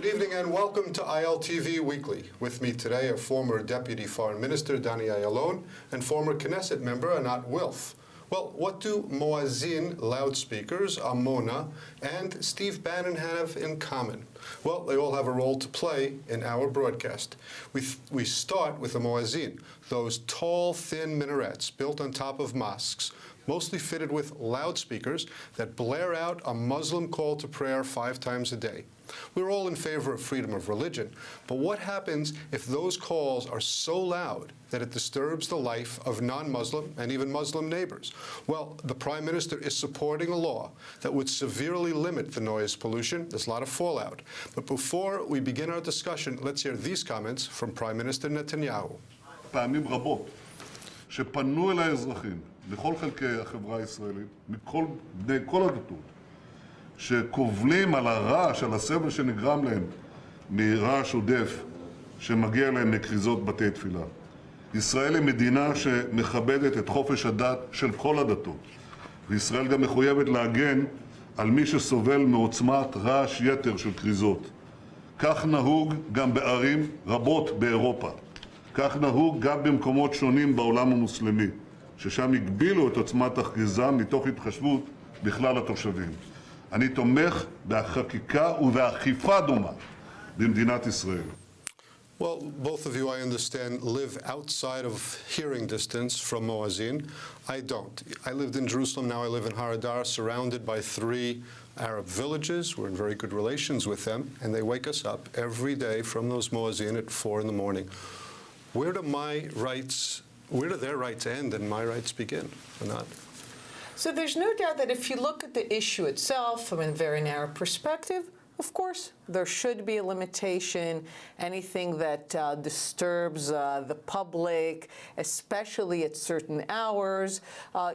Good evening and welcome to ILTV Weekly. With me today are former Deputy Foreign Minister Danny Ayalon and former Knesset member Anat Wilf. Well, what do Moazin, loudspeakers, Amona, and Steve Bannon have in common? Well, they all have a role to play in our broadcast. We start with the Moazin, those tall, thin minarets built on top of mosques, mostly fitted with loudspeakers that blare out a Muslim call to prayer 5 times a day. We're all in favor of freedom of religion, but what happens if those calls are so loud that it disturbs the life of non-Muslim and even Muslim neighbors? Well, the Prime Minister is supporting a law that would severely limit the noise pollution. There's a lot of fallout. But before we begin our discussion, let's hear these comments from Prime Minister Netanyahu. פעמים רבות שפנו אל האזרחים, לכל חלקי החברה הישראלית, בני כל הדתות, שקובלים על הרעש, על הסבל שנגרם להם מרעש עודף שמגיע להם מכריזות בתי תפילה. ישראל היא מדינה שמכבדת את חופש הדת של כל הדתות, וישראל גם מחויבת להגן על מי שסובל מעוצמת רעש יתר של כריזות. כך נהוג גם בערים רבות באירופה. כך נהוג גם במקומות שונים בעולם המוסלמי, ששם הגבילו את עוצמת הכריזה מתוך התחשבות בכלל התושבים. אני תומך בחקיקה ובאכיפה דומה במדינת ישראל. Well, both of you, I understand, live outside of hearing distance from Moazin. I don't. I lived in Jerusalem, now I live in Har Adar, surrounded by 3 Arab villages. We're in very good relations with them, and they wake us up every day from those Moazin at 4 in the morning. Where do their rights end and my rights begin, or not? So there's no doubt that if you look at the issue itself from a very narrow perspective, of course, there should be a limitation. Anything that disturbs the public, especially at certain hours,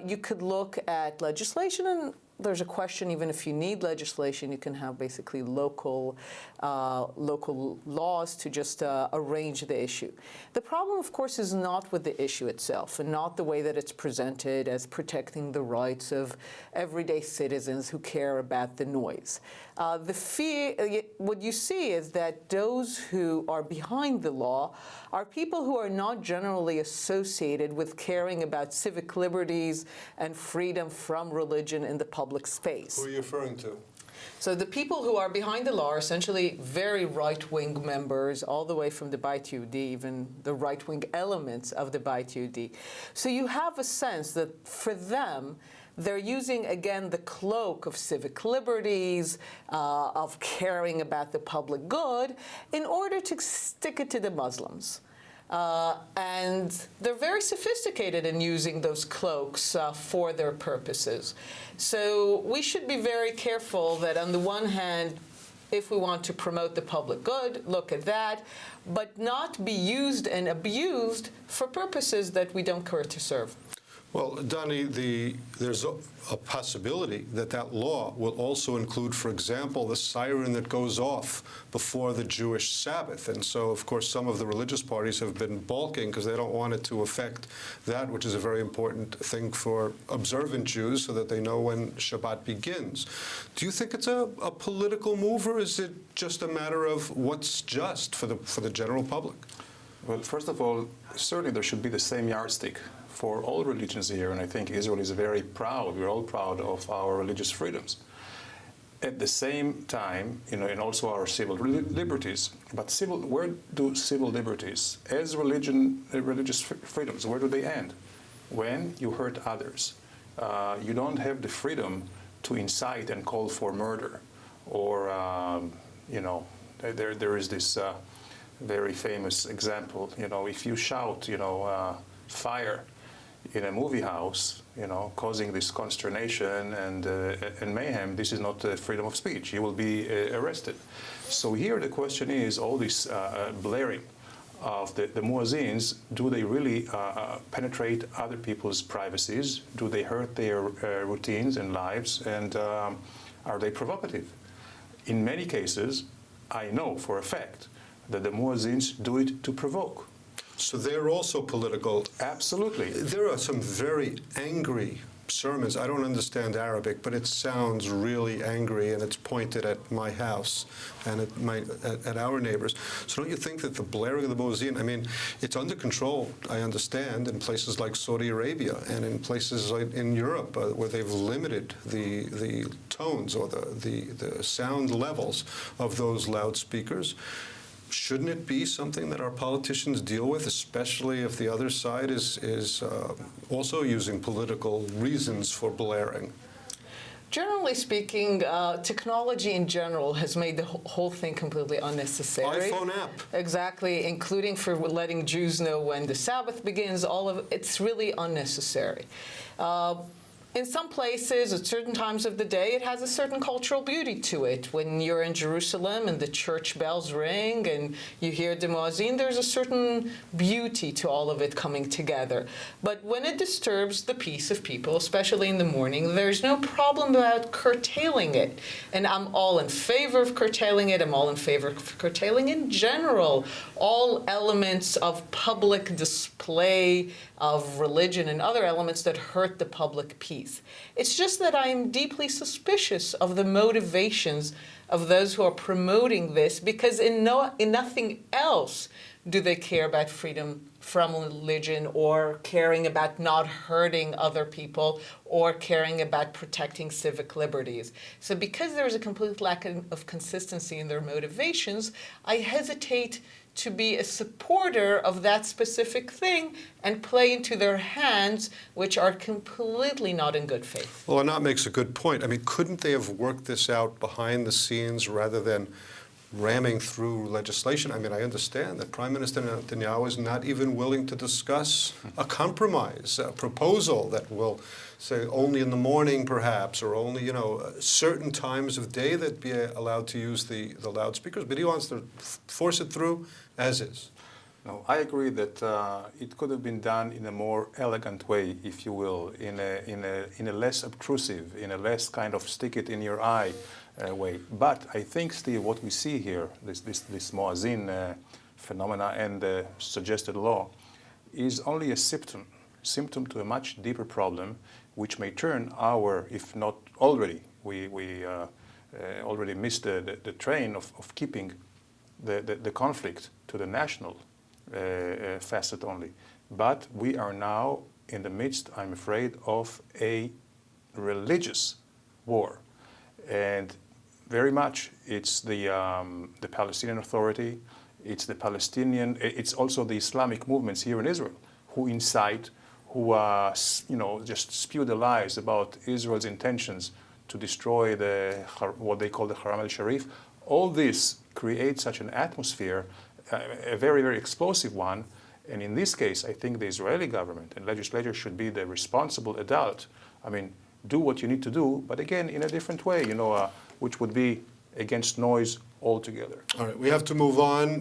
you could look at legislation, and there's a question, even if you need legislation, you can have basically local laws to just arrange the issue. The problem, of course, is not with the issue itself and not the way that it's presented as protecting the rights of everyday citizens who care about the noise. What you see is that those who are behind the law are people who are not generally associated with caring about civic liberties and freedom from religion in the public space. Who are you referring to? So the people who are behind the law are essentially very right-wing members, all the way from the Beit Yehudi, even the right-wing elements of the Beit Yehudi. So you have a sense that for them, they're using, again, the cloak of civic liberties, of caring about the public good, in order to stick it to the Muslims. And they're very sophisticated in using those cloaks for their purposes. So we should be very careful that on the one hand, if we want to promote the public good, look at that, but not be used and abused for purposes that we don't care to serve. Well, Danny, there's a possibility that that law will also include, for example, the siren that goes off before the Jewish Sabbath. And so, of course, some of the religious parties have been balking because they don't want it to affect that, which is a very important thing for observant Jews so that they know when Shabbat begins. Do you think it's a political move, or is it just a matter of what's just for the general public? Well, first of all, certainly there should be the same yardstick for all religions here, and I think Israel is very proud. We're all proud of our religious freedoms. At the same time, and also our civil liberties. But where do civil liberties, as religious freedoms, where do they end? When you hurt others. You don't have the freedom to incite and call for murder, or there is this very famous example. If you shout, fire in a movie house, causing this consternation and mayhem, this is not freedom of speech. You will be arrested. So here the question is, all this blaring of the muezzins, do they really penetrate other people's privacies? Do they hurt their routines and lives? And are they provocative? In many cases, I know for a fact that the muezzins do it to provoke. So they're also political. Absolutely. There are some very angry sermons. I don't understand Arabic, but it sounds really angry, and it's pointed at my house and at our neighbors. So don't you think that the blaring of the muezzin, I mean, it's under control, I understand, in places like Saudi Arabia and in places like in Europe where they've limited the tones or the sound levels of those loudspeakers. Shouldn't it be something that our politicians deal with, especially if the other side is also using political reasons for blaring? Generally speaking, technology in general has made the whole thing completely unnecessary. iPhone app. Exactly, including for letting Jews know when the Sabbath begins. All of it's really unnecessary. In some places, at certain times of the day, it has a certain cultural beauty to it. When you're in Jerusalem and the church bells ring and you hear the muezzin, there's a certain beauty to all of it coming together. But when it disturbs the peace of people, especially in the morning, there's no problem about curtailing it. And I'm all in favor of curtailing it. I'm all in favor of curtailing in general all elements of public display of religion and other elements that hurt the public peace. It's just that I am deeply suspicious of the motivations of those who are promoting this, because in nothing else do they care about freedom from religion or caring about not hurting other people or caring about protecting civic liberties. So because there is a complete lack of consistency in their motivations, I hesitate to be a supporter of that specific thing and play into their hands, which are completely not in good faith. Well, Anat makes a good point. I mean, couldn't they have worked this out behind the scenes rather than ramming through legislation? I mean, I understand that Prime Minister Netanyahu is not even willing to discuss a compromise, a proposal that will say only in the morning perhaps, or only, certain times of day that be allowed to use the loudspeakers, but he wants to force it through as is. No, I agree that it could have been done in a more elegant way, if you will, in a less obtrusive, in a less kind of stick it in your eye way. But I think, Steve, what we see here, this muezzin phenomena and the suggested law, is only a symptom to a much deeper problem, which may turn our, if not already, we already missed the train of keeping the conflict to the national facet only. But we are now in the midst, I'm afraid, of a religious war. And very much it's the Palestinian Authority, it's also the Islamic movements here in Israel who incite, who just spew the lies about Israel's intentions to destroy what they call the Haram al-Sharif. All this creates such an atmosphere, a very, very explosive one. And in this case, I think the Israeli government and legislature should be the responsible adult. I mean, do what you need to do, but again, in a different way, which would be against noise altogether. All right, we have to move on.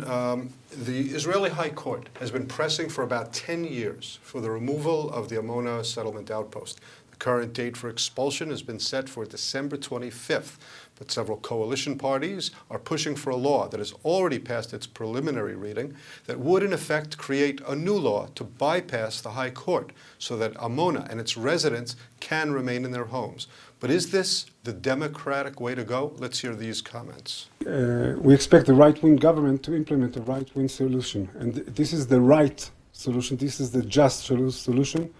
The Israeli High Court has been pressing for about 10 years for the removal of the Amona settlement outpost. The current date for expulsion has been set for December 25th, but several coalition parties are pushing for a law that has already passed its preliminary reading that would, in effect, create a new law to bypass the High Court so that Amona and its residents can remain in their homes. But is this the democratic way to go? Let's hear these comments. We expect the right-wing government to implement a right-wing solution. And this is the right solution. This is the just solution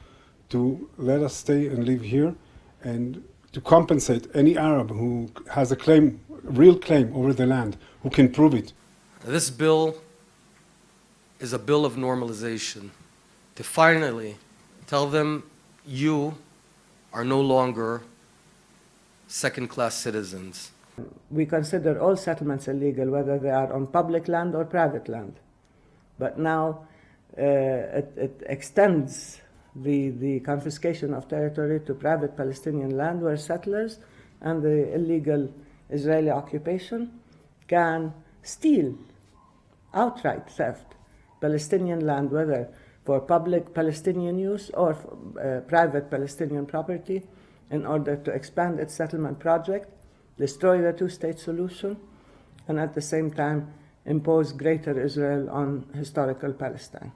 to let us stay and live here and to compensate any Arab who has a claim, real claim over the land, who can prove it. This bill is a bill of normalization to finally tell them you are no longer second-class citizens. We consider all settlements illegal, whether they are on public land or private land. But now it extends the confiscation of territory to private Palestinian land where settlers and the illegal Israeli occupation can steal, outright theft, Palestinian land, whether for public Palestinian use or private Palestinian property, in order to expand its settlement project, destroy the two-state solution, and at the same time impose greater Israel on historical Palestine.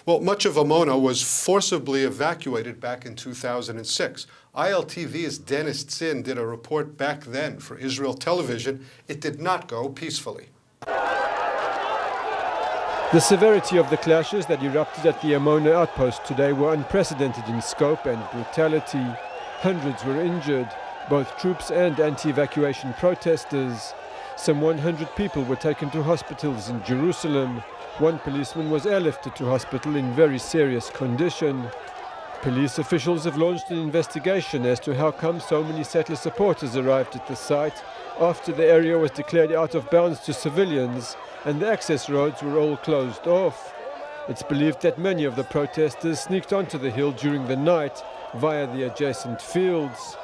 Well, much of Amona was forcibly evacuated back in 2006. ILTV's Dennis Tzin did a report back then for Israel Television. It did not go peacefully. The severity of the clashes that erupted at the Amona outpost today were unprecedented in scope and brutality. Hundreds were injured, both troops and anti-evacuation protesters. Some 100 people were taken to hospitals in Jerusalem. One policeman was airlifted to hospital in very serious condition. Police officials have launched an investigation as to how come so many settler supporters arrived at the site after the area was declared out of bounds to civilians and the access roads were all closed off. It's believed that many of the protesters sneaked onto the hill during the night via the adjacent fields.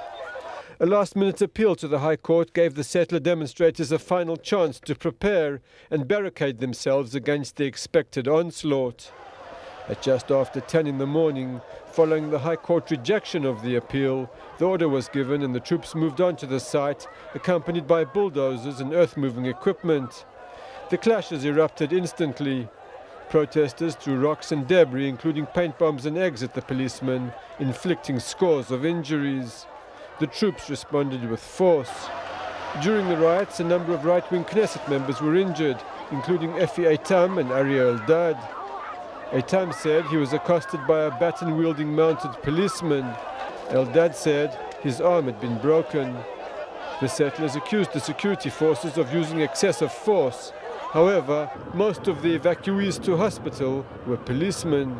A last-minute appeal to the High Court gave the settler demonstrators a final chance to prepare and barricade themselves against the expected onslaught. At just after 10 in the morning, following the High Court rejection of the appeal, the order was given and the troops moved on to the site, accompanied by bulldozers and earth-moving equipment. The clashes erupted instantly. Protesters threw rocks and debris, including paint bombs and eggs at the policemen, inflicting scores of injuries. The troops responded with force. During the riots, a number of right-wing Knesset members were injured, including Efi Eitam and Ariel Eldad. Eitam said he was accosted by a baton-wielding mounted policeman. Eldad said his arm had been broken. The settlers accused the security forces of using excessive force. However, most of the evacuees to hospital were policemen.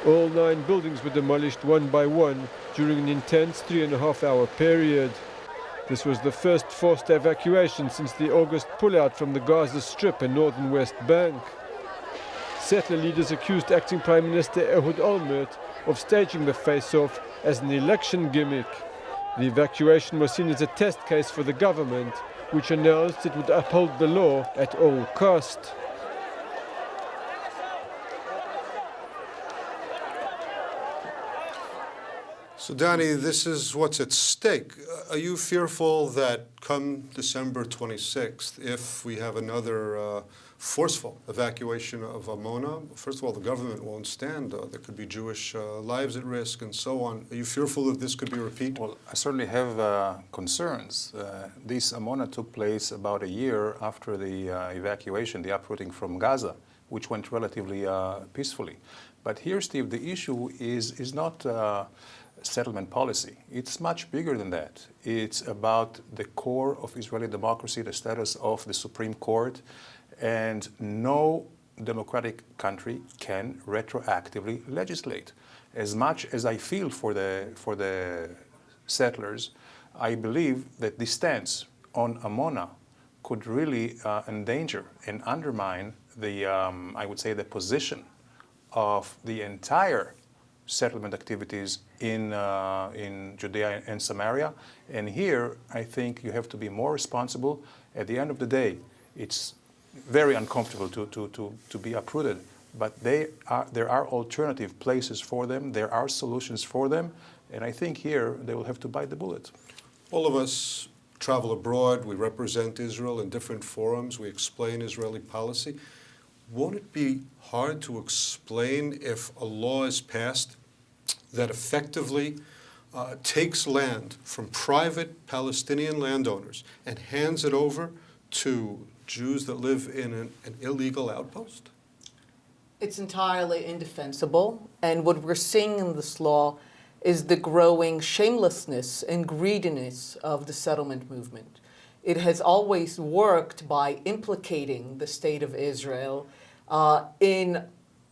All 9 buildings were demolished one by one during an intense 3.5-hour period. This was the first forced evacuation since the August pullout from the Gaza Strip and northern West Bank. Settler leaders accused acting Prime Minister Ehud Olmert of staging the face-off as an election gimmick. The evacuation was seen as a test case for the government, which announced it would uphold the law at all cost. So, Danny, this is what's at stake. Are you fearful that come December 26th, if we have another forceful evacuation of Amona, first of all, the government won't stand. There could be Jewish lives at risk and so on. Are you fearful that this could be repeated? Well, I certainly have concerns. This Amona took place about a year after the evacuation, the uprooting from Gaza, which went relatively peacefully. But here, Steve, the issue is not settlement policy. It's much bigger than that. It's about the core of Israeli democracy, the status of the Supreme Court, and no democratic country can retroactively legislate. As much as I feel for the settlers, I believe that this stance on Amona could really endanger and undermine the, I would say, the position of the entire settlement activities in Judea and Samaria. And here, I think you have to be more responsible. At the end of the day, it's very uncomfortable to be uprooted, but there are alternative places for them. There are solutions for them. And I think here they will have to bite the bullet. All of us travel abroad. We represent Israel in different forums. We explain Israeli policy. Won't it be hard to explain if a law is passed that effectively takes land from private Palestinian landowners and hands it over to Jews that live in an illegal outpost? It's entirely indefensible, and what we're seeing in this law is the growing shamelessness and greediness of the settlement movement. It has always worked by implicating the State of Israel in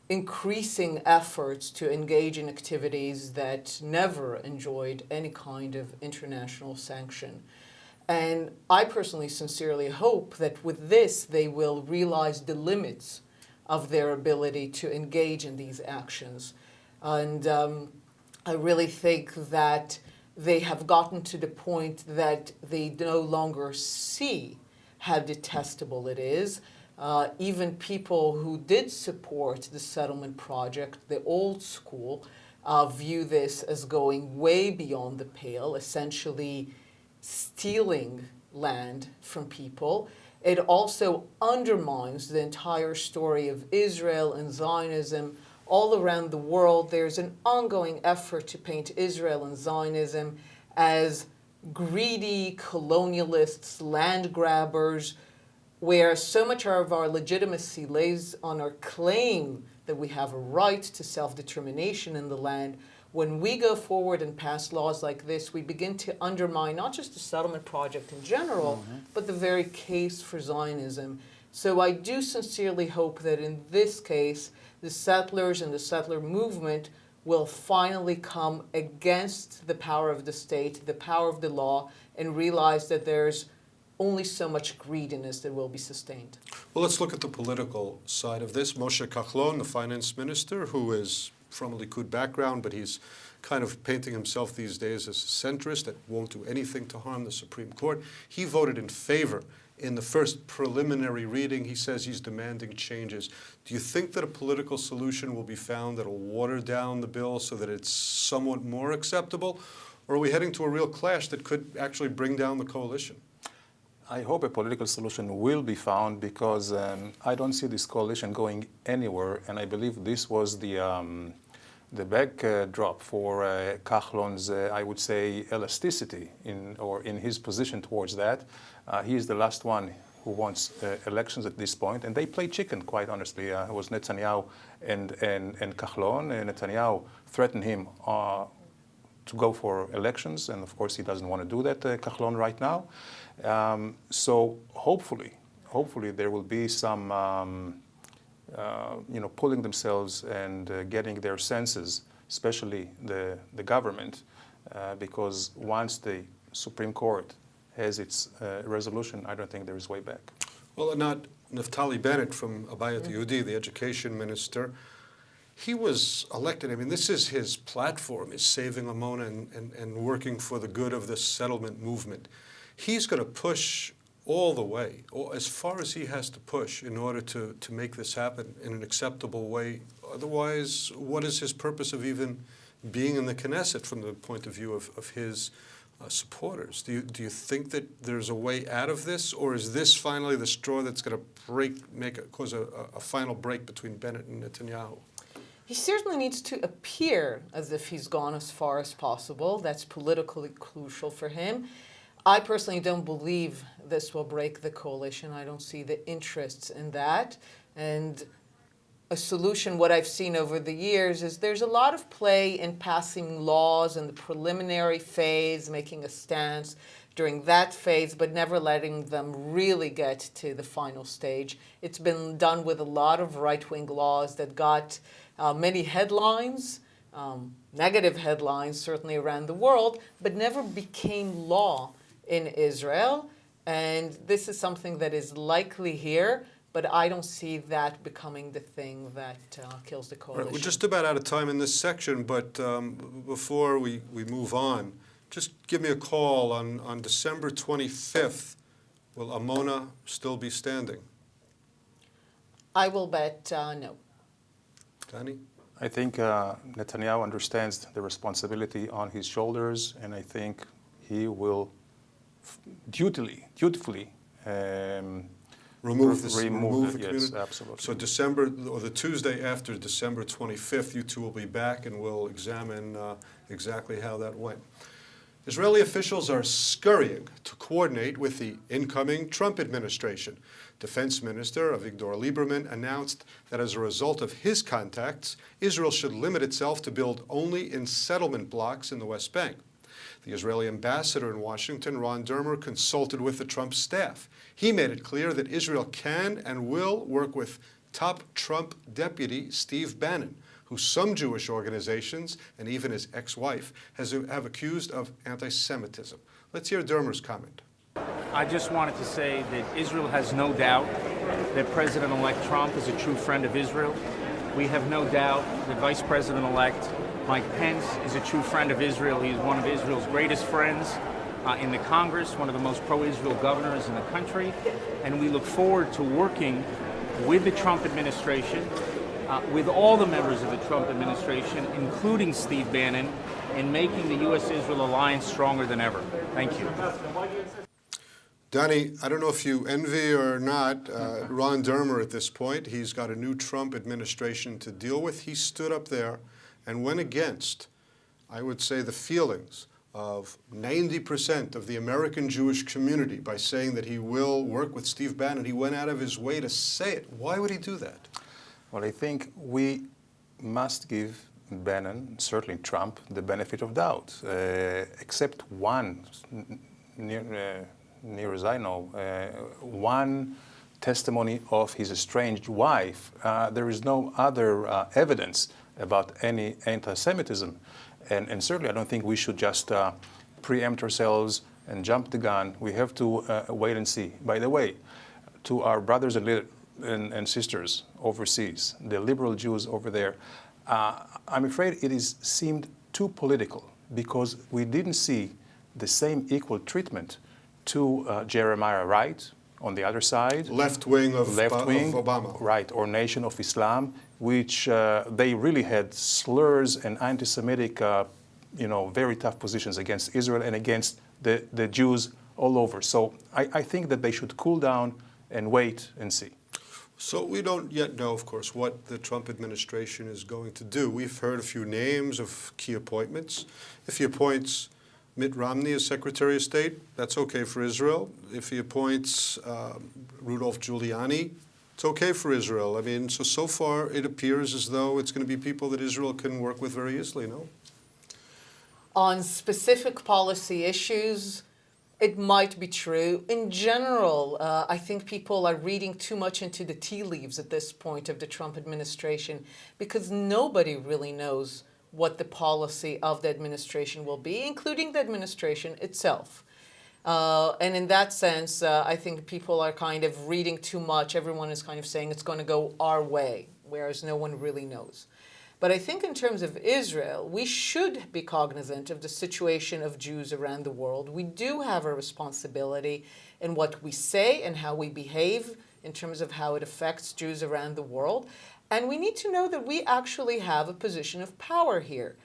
increasing efforts to engage in activities that never enjoyed any kind of international sanction. And I personally sincerely hope that with this they will realize the limits of their ability to engage in these actions. And I really think that they have gotten to the point that they no longer see how detestable it is. Even people who did support the settlement project, the old school, view this as going way beyond the pale, essentially stealing land from people. it also undermines the entire story of Israel and Zionism. All around the world, there's an ongoing effort to paint Israel and Zionism as greedy colonialists, land grabbers, where so much of our legitimacy lays on our claim that we have a right to self-determination in the land. When we go forward and pass laws like this, we begin to undermine not just the settlement project in general, but the very case for Zionism. So I do sincerely hope that in this case, the settlers and the settler movement will finally come against the power of the state, the power of the law, and realize that there's only so much greediness that will be sustained. Well, let's look at the political side of this. Moshe Kahlon, the finance minister, who is from a Likud background, but he's kind of painting himself these days as a centrist that won't do anything to harm the Supreme Court. He voted in favor in the first preliminary reading. He says he's demanding changes. Do you think that a political solution will be found that will water down the bill so that it's somewhat more acceptable? Or are we heading to a real clash that could actually bring down the coalition? I hope a political solution will be found because I don't see this coalition going anywhere, and I believe this was the backdrop for Kahlon's, I would say, elasticity in his position towards that. He is the last one who wants elections at this point, and they play chicken, quite honestly. It was Netanyahu and Kahlon. Netanyahu threatened him to go for elections, and of course he doesn't want to do that, Kahlon, right now. So hopefully there will be some, pulling themselves and getting their senses, especially the government, because once the Supreme Court has its resolution, I don't think there is way back. Well, not Naftali Bennett from Abayat Yehudi, the education minister. He was elected. I mean, this is his platform, is saving Amona and working for the good of the settlement movement. He's going to push all the way, or as far as he has to push in order to make this happen in an acceptable way. Otherwise, what is his purpose of even being in the Knesset from the point of view of his supporters? Do you think that there's a way out of this, or is this finally the straw that's going to cause a final break between Bennett and Netanyahu? He certainly needs to appear as if he's gone as far as possible. That's politically crucial for him. I personally don't believe this will break the coalition. I don't see the interests in that. And a solution, what I've seen over the years, is there's a lot of play in passing laws in the preliminary phase, making a stance during that phase, but never letting them really get to the final stage. It's been done with a lot of right-wing laws that got many headlines, negative headlines certainly around the world, but never became law in Israel. And this is something that is likely here, but I don't see that becoming the thing that kills the coalition. Right, we're just about out of time in this section, but before we move on, just give me a call on December 25th. Will Amona still be standing? I will bet no. Danny? I think Netanyahu understands the responsibility on his shoulders, and I think he will dutifully remove the community? Yes, absolutely. So December, or the Tuesday after December 25th, you two will be back and we'll examine exactly how that went. Israeli officials are scurrying to coordinate with the incoming Trump administration. Defense Minister Avigdor Lieberman announced that as a result of his contacts, Israel should limit itself to build only in settlement blocks in the West Bank. The Israeli ambassador in Washington, Ron Dermer, consulted with the Trump staff. He made it clear that Israel can and will work with top Trump deputy Steve Bannon, who some Jewish organizations, and even his ex-wife, have accused of anti-Semitism. Let's hear Dermer's comment. I just wanted to say that Israel has no doubt that President-elect Trump is a true friend of Israel. We have no doubt that Vice President-elect Mike Pence is a true friend of Israel. He is one of Israel's greatest friends in the Congress, one of the most pro-Israel governors in the country. And we look forward to working with the Trump administration, with all the members of the Trump administration, including Steve Bannon, in making the U.S.-Israel alliance stronger than ever. Thank you. Donnie, I don't know if you envy or not Ron Dermer at this point. He's got a new Trump administration to deal with. He stood up there and went against, I would say, the feelings of 90% of the American Jewish community by saying that he will work with Steve Bannon. He went out of his way to say it. Why would he do that? Well, I think we must give Bannon, certainly Trump, the benefit of doubt. Except one, near as I know, one testimony of his estranged wife. There is no other evidence about any anti-Semitism. And certainly I don't think we should just preempt ourselves and jump the gun. We have to wait and see. By the way, to our brothers and sisters overseas, the liberal Jews over there, I'm afraid it is seemed too political because we didn't see the same equal treatment to Jeremiah Wright on the other side. Left wing of Obama. Right, or Nation of Islam, which they really had slurs and anti-Semitic, very tough positions against Israel and against the Jews all over. So I think that they should cool down and wait and see. So we don't yet know, of course, what the Trump administration is going to do. We've heard a few names of key appointments. If he appoints Mitt Romney as Secretary of State, that's okay for Israel. If he appoints Rudolph Giuliani, it's okay for Israel. I mean, so far it appears as though it's going to be people that Israel can work with very easily, no? On specific policy issues, it might be true. In general, I think people are reading too much into the tea leaves at this point of the Trump administration because nobody really knows what the policy of the administration will be, including the administration itself. And in that sense, I think people are kind of reading too much. Everyone is kind of saying it's going to go our way, whereas no one really knows. But I think in terms of Israel, we should be cognizant of the situation of Jews around the world. We do have a responsibility in what we say and how we behave in terms of how it affects Jews around the world. And we need to know that we actually have a position of power here.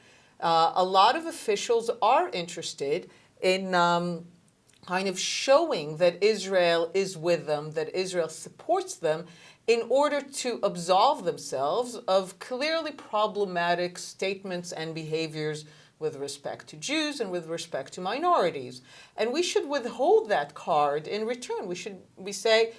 A lot of officials are interested in kind of showing that Israel is with them, that Israel supports them, in order to absolve themselves of clearly problematic statements and behaviors with respect to Jews and with respect to minorities. And we should withhold that card in return. We say,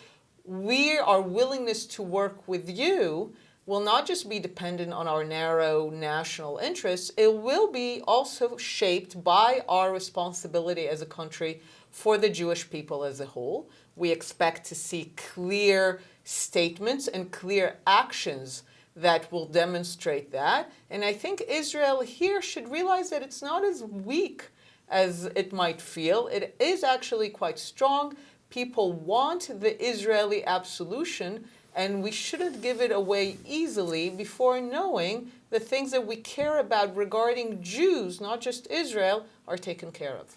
our willingness to work with you will not just be dependent on our narrow national interests, it will be also shaped by our responsibility as a country for the Jewish people as a whole. We expect to see clear statements and clear actions that will demonstrate that. And I think Israel here should realize that it's not as weak as it might feel. It is actually quite strong. People want the Israeli absolution, and we shouldn't give it away easily before knowing the things that we care about regarding Jews, not just Israel, are taken care of.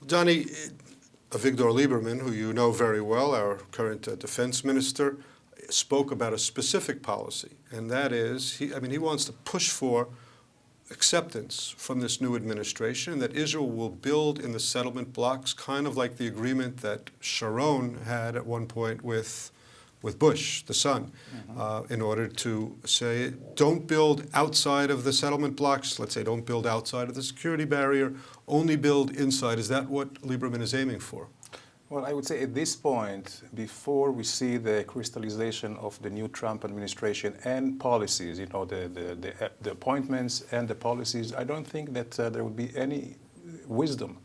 Donnie, Avigdor Lieberman, who you know very well, our current defense minister, spoke about a specific policy, and that is, he wants to push for acceptance from this new administration that Israel will build in the settlement blocks, kind of like the agreement that Sharon had at one point with Bush, the son, in order to say, don't build outside of the settlement blocks. Let's say, don't build outside of the security barrier, only build inside. Is that what Lieberman is aiming for? Well, I would say at this point, before we see the crystallization of the new Trump administration and policies, the appointments and the policies, I don't think that there would be any wisdom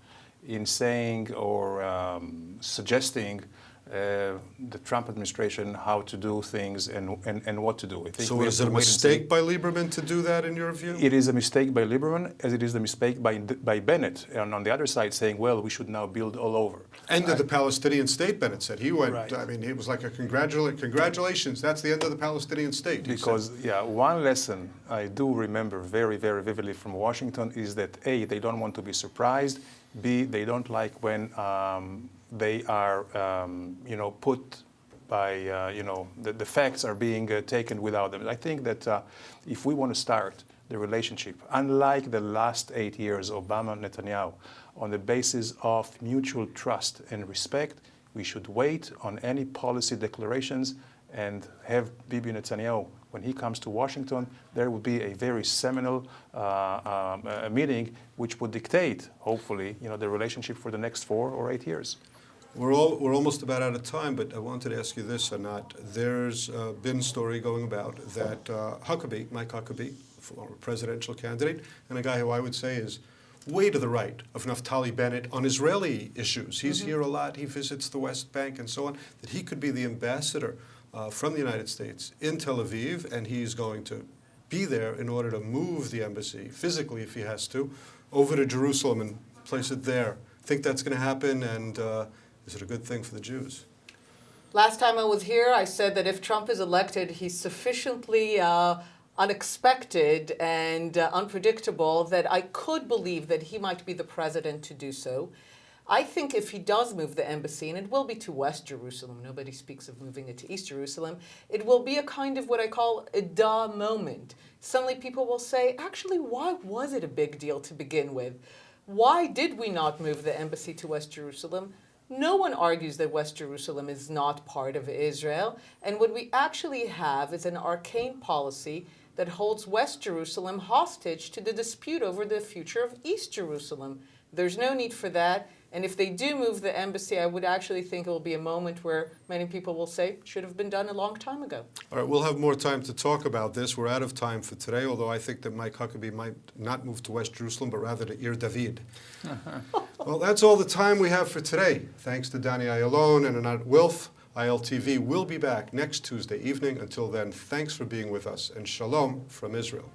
in saying or suggesting the Trump administration how to do things and what to do. I think so is it a mistake by Lieberman to do that in your view? It is a mistake by Lieberman, as it is a mistake by Bennett, and on the other side saying, well, we should now build all over. End of the Palestinian state, Bennett said. He went, right. It was like a congratulations, that's the end of the Palestinian state. Because, one lesson I do remember very, very vividly from Washington is that A, they don't want to be surprised, B, they don't like when they are, put by, the facts are being taken without them. I think that if we want to start the relationship, unlike the last 8 years, Obama and Netanyahu, on the basis of mutual trust and respect, We should wait on any policy declarations and have Bibi Netanyahu, when he comes to Washington, there will be a very seminal meeting which would dictate, hopefully, the relationship for the next 4 or 8 years. We're almost about out of time, but I wanted to ask you this, Anat. There's been a story going about that Huckabee, Mike Huckabee, former presidential candidate, and a guy who I would say is way to the right of Naftali Bennett on Israeli issues. He's here a lot, he visits the West Bank and so on, that he could be the ambassador from the United States in Tel Aviv, and he's going to be there in order to move the embassy, physically if he has to, over to Jerusalem and place it there. Think that's going to happen, and is it a good thing for the Jews? Last time I was here, I said that if Trump is elected, he's sufficiently unexpected and unpredictable that I could believe that he might be the president to do so. I think if he does move the embassy, and it will be to West Jerusalem, nobody speaks of moving it to East Jerusalem, it will be a kind of what I call a duh moment. Suddenly people will say, actually, why was it a big deal to begin with? Why did we not move the embassy to West Jerusalem? No one argues that West Jerusalem is not part of Israel, and what we actually have is an arcane policy that holds West Jerusalem hostage to the dispute over the future of East Jerusalem. There's no need for that. And if they do move the embassy, I would actually think it will be a moment where many people will say, should have been done a long time ago. All right, we'll have more time to talk about this. We're out of time for today, although I think that Mike Huckabee might not move to West Jerusalem, but rather to Ir David. Well, that's all the time we have for today. Thanks to Danny Ayalon and Anat Wilf. ILTV will be back next Tuesday evening. Until then, thanks for being with us, and shalom from Israel.